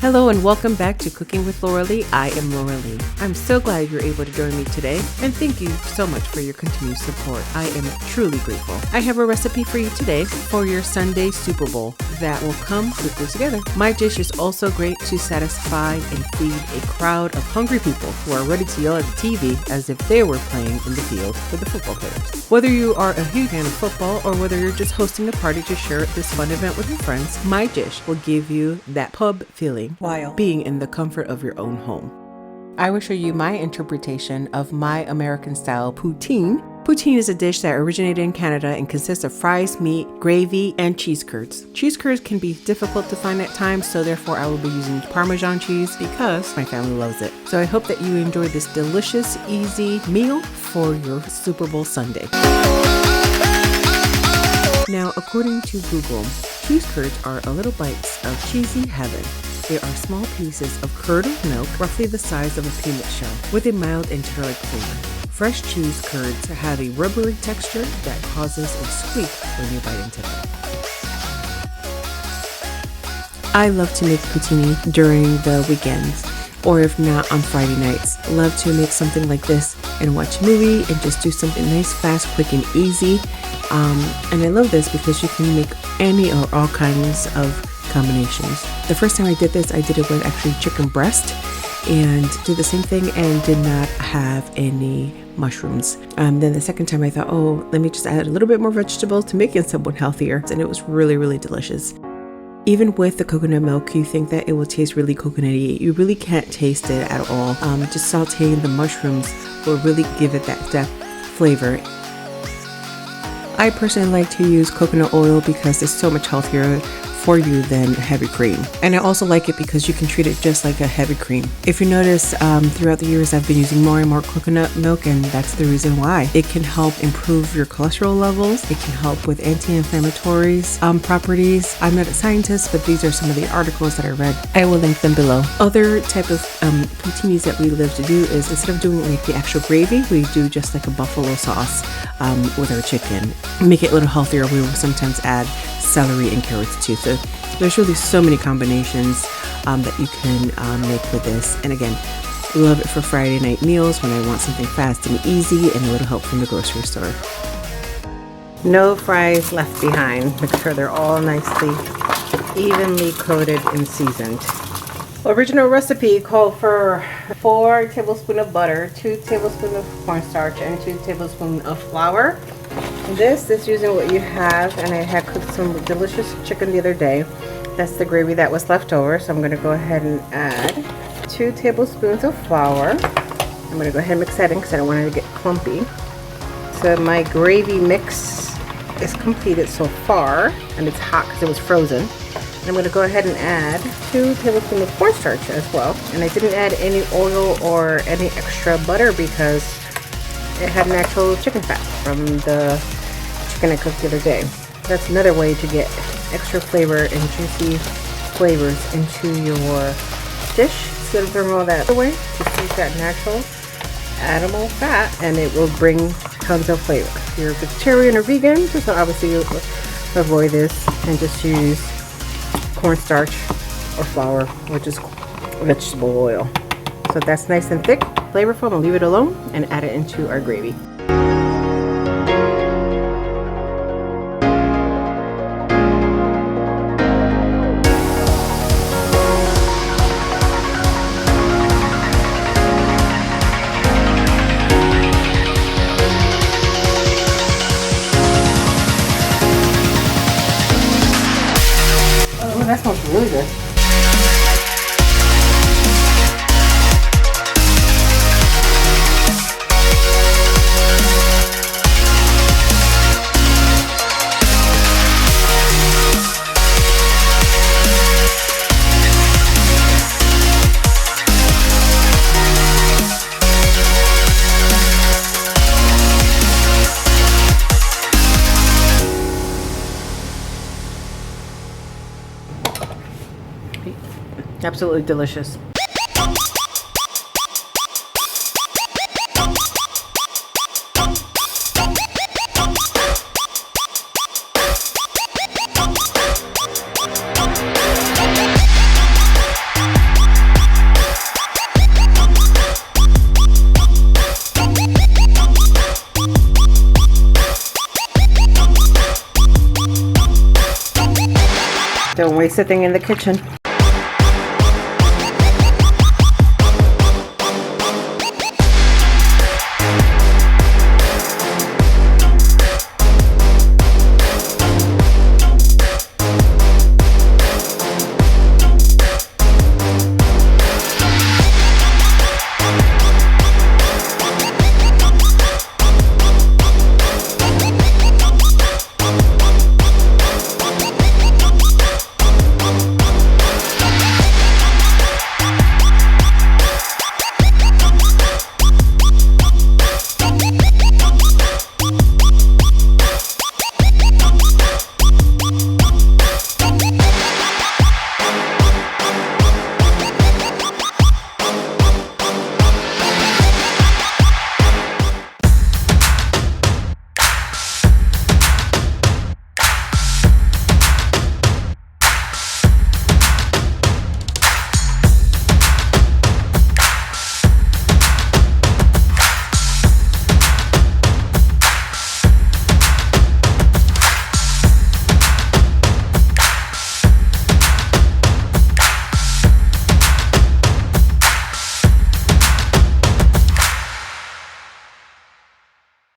Hello and welcome back to Cooking with Lauralee. I am Lauralee. I'm so glad you're able to join me today, and thank you so much for your continued support. I am truly grateful. I have a recipe for you today for your Sunday Super Bowl that will come quickly together. My dish is also great to satisfy and feed a crowd of hungry people who are ready to yell at the TV as if they were playing in the field with the football players. Whether you are a huge fan of football or whether you're just hosting a party to share this fun event with your friends, my dish will give you that pub feeling while being in the comfort of your own home. I will show you my interpretation of my American style poutine. Poutine is a dish that originated in Canada and consists of fries, meat, gravy, and cheese curds. Cheese curds can be difficult to find at times, so therefore I will be using Parmesan cheese because my family loves it. So I hope that you enjoy this delicious, easy meal for your Super Bowl Sunday. Now, according to Google, cheese curds are a little bites of cheesy heaven. They are small pieces of curdled milk, roughly the size of a peanut shell, with a mild and turmeric flavor. Fresh cheese curds have a rubbery texture that causes a squeak when you bite into them. I love to make poutine during the weekends, or if not on Friday nights. Love to make something like this and watch a movie and just do something nice, fast, quick, and easy. And I love this because you can make any or all kinds of combinations. The first time I did this, I did it with actually chicken breast and did the same thing and did not have any mushrooms. Then the second time I thought, oh, let me just add a little bit more vegetables to make it somewhat healthier. And it was really, really delicious. Even with the coconut milk, you think that it will taste really coconutty. You really can't taste it at all. Just sauteing the mushrooms will really give it that depth flavor. I personally like to use coconut oil because it's so much healthier for you than heavy cream. And I also like it because you can treat it just like a heavy cream. If you notice, throughout the years I've been using more and more coconut milk, and that's the reason why. It can help improve your cholesterol levels. It can help with anti-inflammatories properties. I'm not a scientist, but these are some of the articles that I read. I will link them below. Other type of poutinis that we love to do is, instead of doing like the actual gravy, we do just like a buffalo sauce with our chicken. Make it a little healthier. We will sometimes add celery and carrots too. So there's really so many combinations that you can make with this. And again, love it for Friday night meals when I want something fast and easy and a little help from the grocery store. No fries left behind. Make sure they're all nicely evenly coated and seasoned. Original recipe called for 4 tablespoons of butter, 2 tablespoons of cornstarch, and 2 tablespoons of flour. This is using what you have, and I had cooked some delicious chicken the other day. That's the gravy that was left over, so I'm going to go ahead and add 2 tablespoons of flour. I'm going to go ahead and mix that in because I don't want it to get clumpy. So my gravy mix is completed so far, and it's hot because it was frozen. I'm going to go ahead and add 2 tablespoons of cornstarch as well. And I didn't add any oil or any extra butter because it had natural chicken fat from the chicken I cooked the other day. That's another way to get extra flavor and juicy flavors into your dish. Instead of throwing all that away, just use that natural animal fat and it will bring tons of flavor. If you're vegetarian or vegan, just obviously avoid this and just use cornstarch or flour, which is vegetable oil. So that's nice and thick, flavorful, and leave it alone and add it into our gravy. Oh, that smells really good. Absolutely delicious. Don't waste a thing in the kitchen.